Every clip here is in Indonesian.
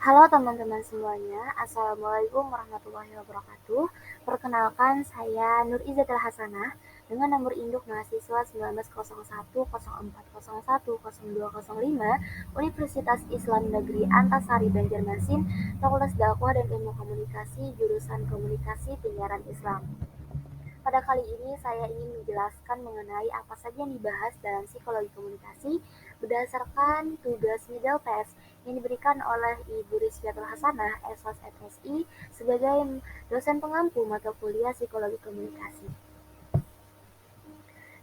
Halo teman-teman semuanya, Assalamualaikum warahmatullahi wabarakatuh. Perkenalkan, saya Nur Izzatul Hasanah dengan nomor induk mahasiswa 190104010205 Universitas Islam Negeri Antasari Banjarmasin, Fakultas Dakwah dan Ilmu Komunikasi, jurusan Komunikasi Penyiaran Islam. Pada kali ini saya ingin menjelaskan mengenai apa saja yang dibahas dalam psikologi komunikasi berdasarkan tugas middle test yang diberikan oleh Ibu Rizkyatul Hasanah, SOS FSI, sebagai dosen pengampu mata kuliah psikologi komunikasi.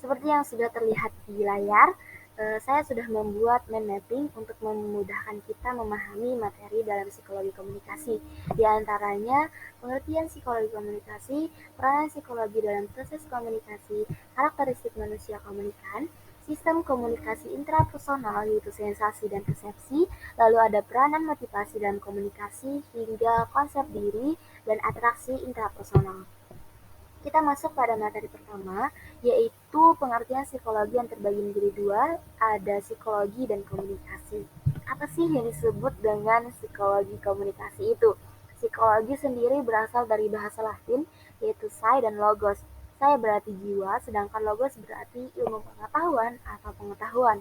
Seperti yang sudah terlihat di layar, saya sudah membuat mind mapping untuk memudahkan kita memahami materi dalam psikologi komunikasi. Di antaranya, pengertian psikologi komunikasi, peranan psikologi dalam proses komunikasi, karakteristik manusia komunikan, sistem komunikasi intrapersonal yaitu sensasi dan persepsi, lalu ada peranan motivasi dalam komunikasi, hingga konsep diri dan atraksi intrapersonal. Kita masuk pada materi pertama, yaitu pengertian psikologi yang terbagi menjadi dua, ada psikologi dan komunikasi. Apa sih yang disebut dengan psikologi komunikasi itu? Psikologi sendiri berasal dari bahasa Latin, yaitu psi dan logos. Psi berarti jiwa, sedangkan logos berarti ilmu pengetahuan atau pengetahuan.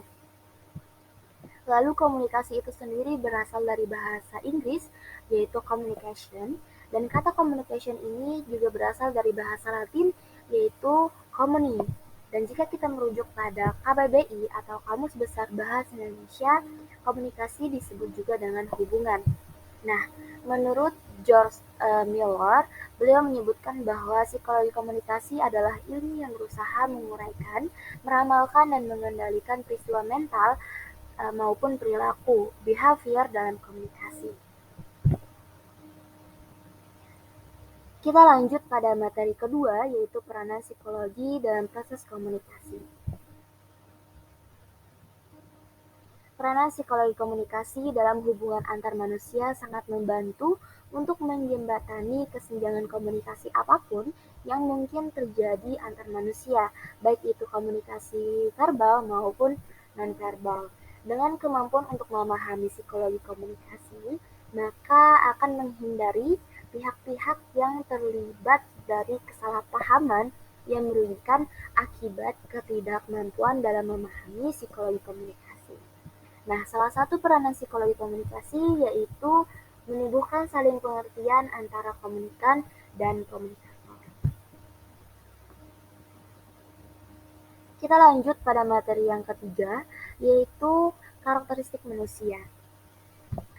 Lalu komunikasi itu sendiri berasal dari bahasa Inggris, yaitu communication, dan kata communication ini juga berasal dari bahasa Latin, yaitu communi. Dan jika kita merujuk pada KBBI atau Kamus Besar Bahasa Indonesia, komunikasi disebut juga dengan hubungan. Nah, menurut George Miller, beliau menyebutkan bahwa psikologi komunikasi adalah ilmu yang berusaha menguraikan, meramalkan, dan mengendalikan peristiwa mental maupun perilaku behavior dalam komunikasi. Kita lanjut pada materi kedua, yaitu peranan psikologi dalam proses komunikasi. Peranan psikologi komunikasi dalam hubungan antar manusia sangat membantu untuk menjembatani kesenjangan komunikasi apapun yang mungkin terjadi antar manusia, baik itu komunikasi verbal maupun nonverbal. Dengan kemampuan untuk memahami psikologi komunikasi, maka akan menghindari pihak-pihak yang terlibat dari kesalahpahaman yang merugikan akibat ketidakmampuan dalam memahami psikologi komunikasi. Nah, salah satu peranan psikologi komunikasi yaitu menumbuhkan saling pengertian antara komunikan dan komunikator. Kita lanjut pada materi yang ketiga, yaitu karakteristik manusia.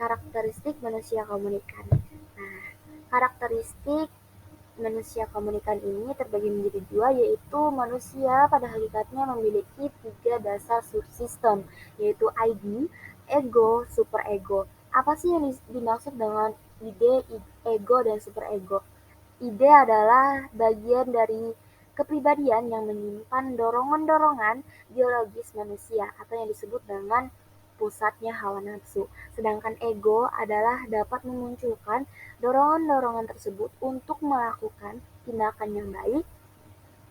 Karakteristik manusia komunikan. Nah, karakteristik manusia komunikan ini terbagi menjadi dua, yaitu manusia pada hakikatnya memiliki tiga dasar subsistem, yaitu ID, ego, superego. Apa sih yang dimaksud dengan ide, ego, dan superego? Ide adalah bagian dari kepribadian yang menyimpan dorongan-dorongan biologis manusia atau yang disebut dengan pusatnya hawa nafsu. Sedangkan ego adalah dapat memunculkan dorongan-dorongan tersebut untuk melakukan tindakan yang baik,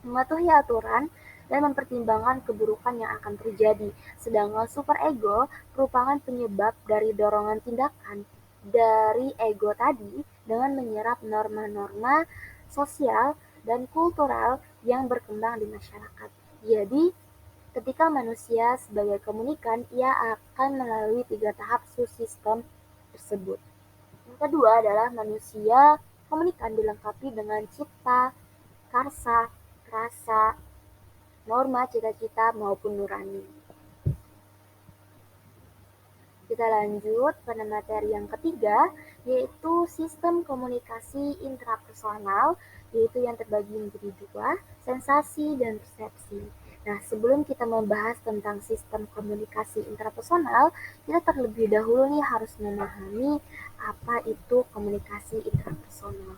mematuhi aturan, dan mempertimbangkan keburukan yang akan terjadi. Sedangkan superego merupakan penyebab dari dorongan tindakan dari ego tadi dengan menyerap norma-norma sosial dan kultural yang berkembang di masyarakat. Jadi, ketika manusia sebagai komunikan, ia akan melalui tiga tahap subsistem tersebut. Yang kedua adalah manusia komunikan dilengkapi dengan cipta, karsa, rasa, norma, cita-cita, maupun nurani. Kita lanjut pada materi yang ketiga, yaitu sistem komunikasi intrapersonal, yaitu yang terbagi menjadi dua, sensasi dan persepsi. Nah, sebelum kita membahas tentang sistem komunikasi intrapersonal, kita terlebih dahulu nih harus memahami apa itu komunikasi intrapersonal.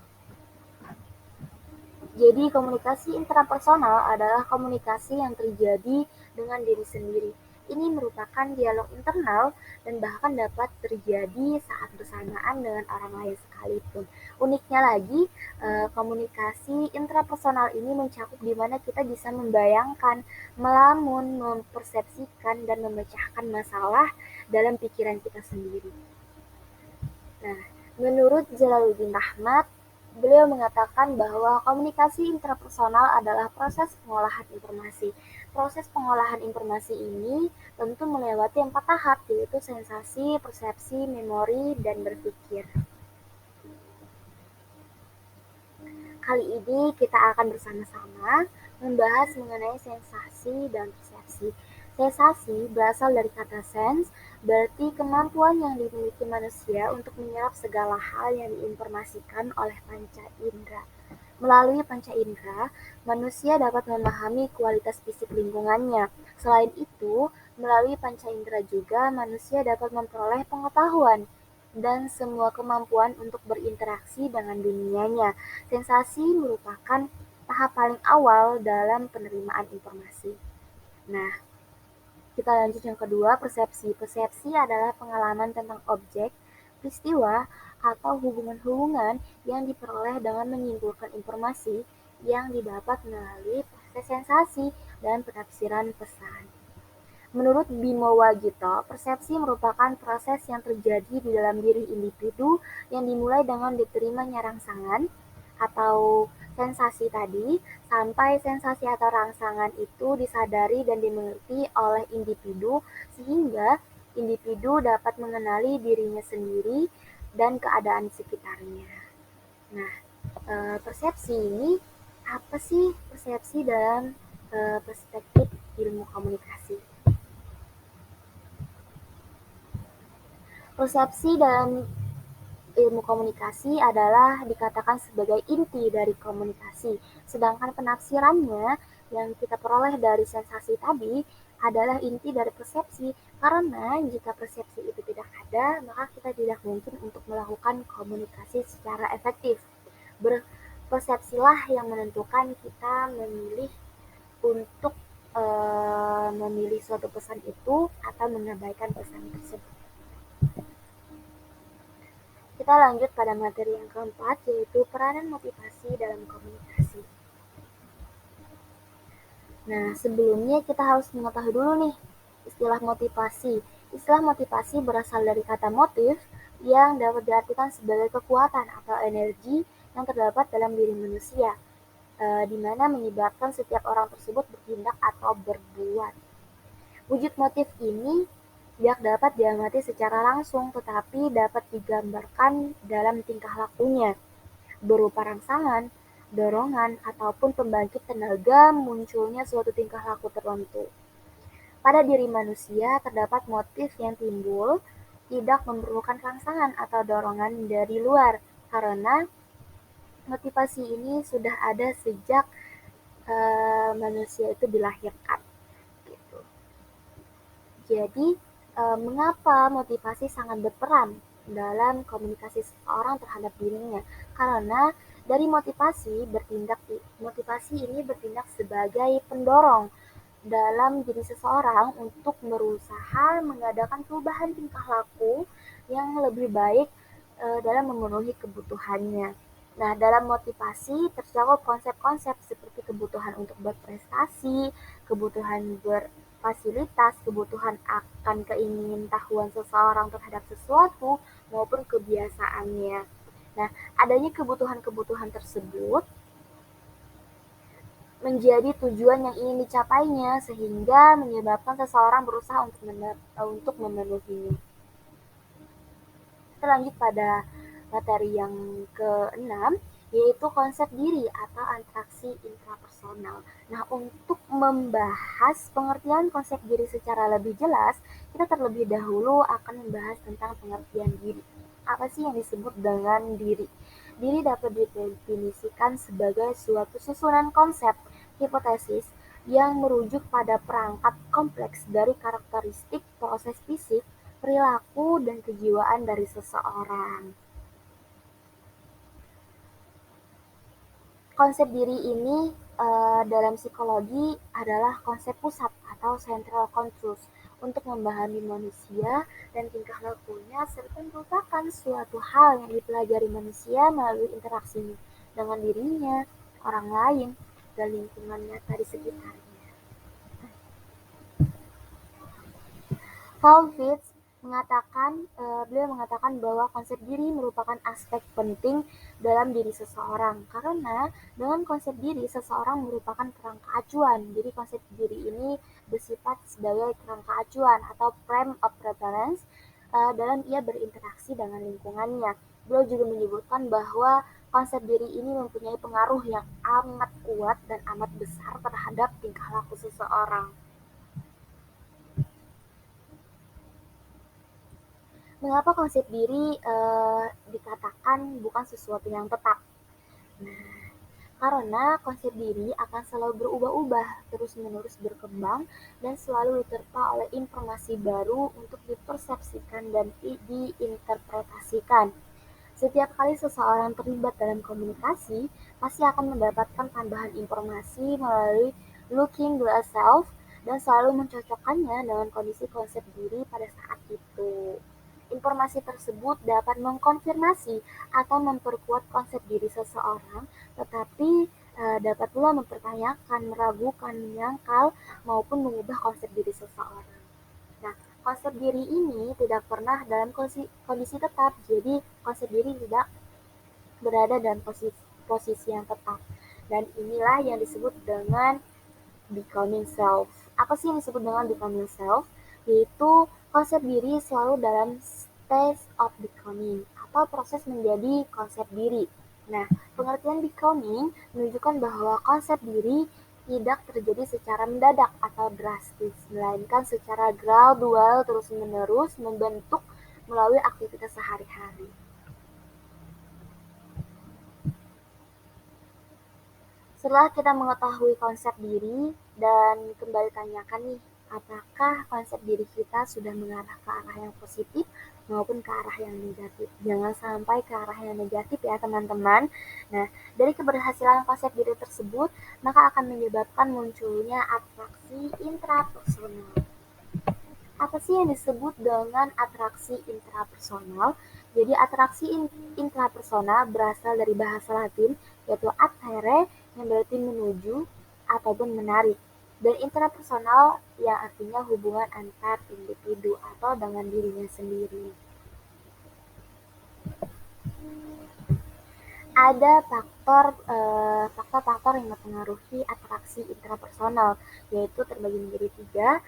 Jadi, komunikasi intrapersonal adalah komunikasi yang terjadi dengan diri sendiri. Ini merupakan dialog internal dan bahkan dapat terjadi saat bersamaan dengan orang lain sekalipun. Uniknya lagi, komunikasi intrapersonal ini mencakup di mana kita bisa membayangkan, melamun, mempersepsikan, dan memecahkan masalah dalam pikiran kita sendiri. Nah, menurut Jalaluddin Rahmat, beliau mengatakan bahwa komunikasi interpersonal adalah proses pengolahan informasi. Proses pengolahan informasi ini tentu melewati 4 tahap, yaitu sensasi, persepsi, memori, dan berpikir. Kali ini kita akan bersama-sama membahas mengenai sensasi dan persepsi. Sensasi berasal dari kata sense, berarti kemampuan yang dimiliki manusia untuk menyerap segala hal yang diinformasikan oleh panca indera. Melalui panca indera, manusia dapat memahami kualitas fisik lingkungannya. Selain itu, melalui panca indera juga manusia dapat memperoleh pengetahuan dan semua kemampuan untuk berinteraksi dengan dunianya. Sensasi merupakan tahap paling awal dalam penerimaan informasi. Nah, kita lanjut yang kedua, persepsi. Persepsi adalah pengalaman tentang objek, peristiwa, atau hubungan-hubungan yang diperoleh dengan menyimpulkan informasi yang didapat melalui proses sensasi dan penafsiran pesan. Menurut Bimo Wagito, persepsi merupakan proses yang terjadi di dalam diri individu yang dimulai dengan diterimanya rangsangan atau sensasi tadi, sampai sensasi atau rangsangan itu disadari dan dimengerti oleh individu sehingga individu dapat mengenali dirinya sendiri dan keadaan sekitarnya. Nah, persepsi ini apa sih persepsi dalam perspektif ilmu komunikasi? Persepsi dalam ilmu komunikasi adalah dikatakan sebagai inti dari komunikasi, sedangkan penafsirannya yang kita peroleh dari sensasi tadi adalah inti dari persepsi, karena jika persepsi itu tidak ada, maka kita tidak mungkin untuk melakukan komunikasi secara efektif. Persepsilah yang menentukan kita memilih untuk memilih suatu pesan itu atau mengabaikan pesan tersebut. Kita lanjut pada materi yang keempat, yaitu peranan motivasi dalam komunikasi. Nah, sebelumnya kita harus mengetahui dulu nih, istilah motivasi. Istilah motivasi berasal dari kata motif yang dapat diartikan sebagai kekuatan atau energi yang terdapat dalam diri manusia, di mana menyebabkan setiap orang tersebut bertindak atau berbuat. Wujud motif ini tidak dapat diamati secara langsung, tetapi dapat digambarkan dalam tingkah lakunya, berupa rangsangan, dorongan, ataupun pembangkit tenaga munculnya suatu tingkah laku tertentu. Pada diri manusia terdapat motif yang timbul tidak memerlukan rangsangan atau dorongan dari luar, karena motivasi ini sudah ada sejak manusia itu dilahirkan. Gitu. Jadi, mengapa motivasi sangat berperan dalam komunikasi seseorang terhadap dirinya? Karena dari motivasi ini bertindak sebagai pendorong dalam diri seseorang untuk berusaha mengadakan perubahan tingkah laku yang lebih baik dalam memenuhi kebutuhannya. Nah, dalam motivasi tercakup konsep-konsep seperti kebutuhan untuk berprestasi, kebutuhan berfasilitas, kebutuhan akan keingintahuan seseorang terhadap sesuatu, maupun kebiasaannya. Nah, adanya kebutuhan-kebutuhan tersebut menjadi tujuan yang ingin dicapainya, sehingga menyebabkan seseorang berusaha untuk memenuhinya. Kita lanjut pada materi yang keenam, yaitu konsep diri atau interaksi intrapersonal. Nah, untuk membahas pengertian konsep diri secara lebih jelas, kita terlebih dahulu akan membahas tentang pengertian diri. Apa sih yang disebut dengan diri? Diri dapat didefinisikan sebagai suatu susunan konsep, hipotesis, yang merujuk pada perangkat kompleks dari karakteristik, proses fisik, perilaku, dan kejiwaan dari seseorang. Konsep diri ini dalam psikologi adalah konsep pusat atau central control untuk memahami manusia dan tingkah lakunya, serta merupakan suatu hal yang dipelajari manusia melalui interaksinya dengan dirinya, orang lain, dan lingkungan nyata di sekitarnya. Paul Fitts Beliau mengatakan bahwa konsep diri merupakan aspek penting dalam diri seseorang, karena dengan konsep diri seseorang merupakan kerangka acuan. Jadi konsep diri ini bersifat sebagai kerangka acuan atau frame of reference dalam ia berinteraksi dengan lingkungannya. Beliau juga menyebutkan bahwa konsep diri ini mempunyai pengaruh yang amat kuat dan amat besar terhadap tingkah laku seseorang. Mengapa konsep diri dikatakan bukan sesuatu yang tetap? Nah, karena konsep diri akan selalu berubah-ubah, terus-menerus berkembang, dan selalu diterpa oleh informasi baru untuk dipersepsikan dan diinterpretasikan. Setiap kali seseorang terlibat dalam komunikasi, pasti akan mendapatkan tambahan informasi melalui looking glass self dan selalu mencocokkannya dengan kondisi konsep diri pada saat itu. Informasi tersebut dapat mengkonfirmasi atau memperkuat konsep diri seseorang, tetapi dapat pula mempertanyakan, meragukan, menyangkal, maupun mengubah konsep diri seseorang. Nah, konsep diri ini tidak pernah dalam kondisi tetap, jadi konsep diri tidak berada dalam posisi yang tetap. Dan inilah yang disebut dengan becoming self. Apa sih yang disebut dengan becoming self? Yaitu konsep diri selalu dalam stage of becoming atau proses menjadi konsep diri. Nah, pengertian becoming menunjukkan bahwa konsep diri tidak terjadi secara mendadak atau drastis, melainkan secara gradual terus-menerus membentuk melalui aktivitas sehari-hari. Setelah kita mengetahui konsep diri dan kembali tanyakan nih, apakah konsep diri kita sudah mengarah ke arah yang positif maupun ke arah yang negatif. Jangan sampai ke arah yang negatif ya teman-teman. Nah, dari keberhasilan konsep diri tersebut, maka akan menyebabkan munculnya atraksi intrapersonal. Apa sih yang disebut dengan atraksi intrapersonal? Jadi atraksi intrapersonal berasal dari bahasa Latin yaitu attere yang berarti menuju ataupun menarik, dan intrapersonal yang artinya hubungan antar individu atau dengan dirinya sendiri. Ada faktor-faktor yang mempengaruhi atraksi intrapersonal, yaitu terbagi menjadi 3,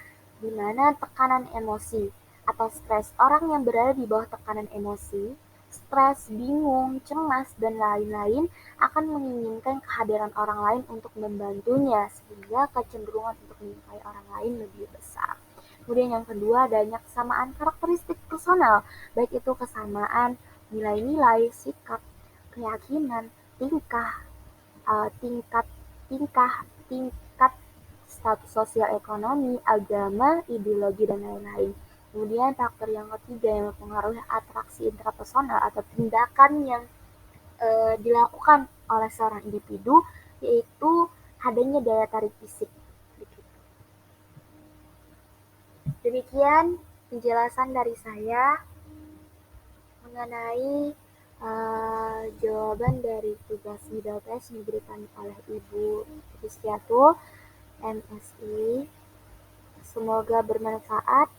di mana tekanan emosi atau stres. Orang yang berada di bawah tekanan emosi, stres, bingung, cemas, dan lain-lain akan menginginkan kehadiran orang lain untuk membantunya, sehingga kecenderungan untuk menyukai orang lain lebih besar. Kemudian yang kedua, adanya kesamaan karakteristik personal, baik itu kesamaan nilai-nilai, sikap, keyakinan, tingkah, tingkat tingkah, tingkat status sosial ekonomi, agama, ideologi, dan lain-lain. Kemudian faktor yang ketiga yang mempengaruhi atraksi intrapersonal atau tindakan yang dilakukan oleh seorang individu yaitu adanya daya tarik fisik. Demikian penjelasan dari saya mengenai jawaban dari tugas middle test yang diberikan oleh Ibu Rizkiatul, MSI. Semoga bermanfaat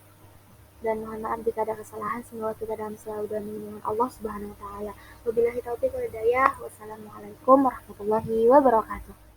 dan mohon maaf jika ada kesalahan. Semoga kita dalam selalu dan lindungan Allah Subhanahu wa taala. Wabillahi taufiq wal hidayah. Wassalamualaikum warahmatullahi wabarakatuh.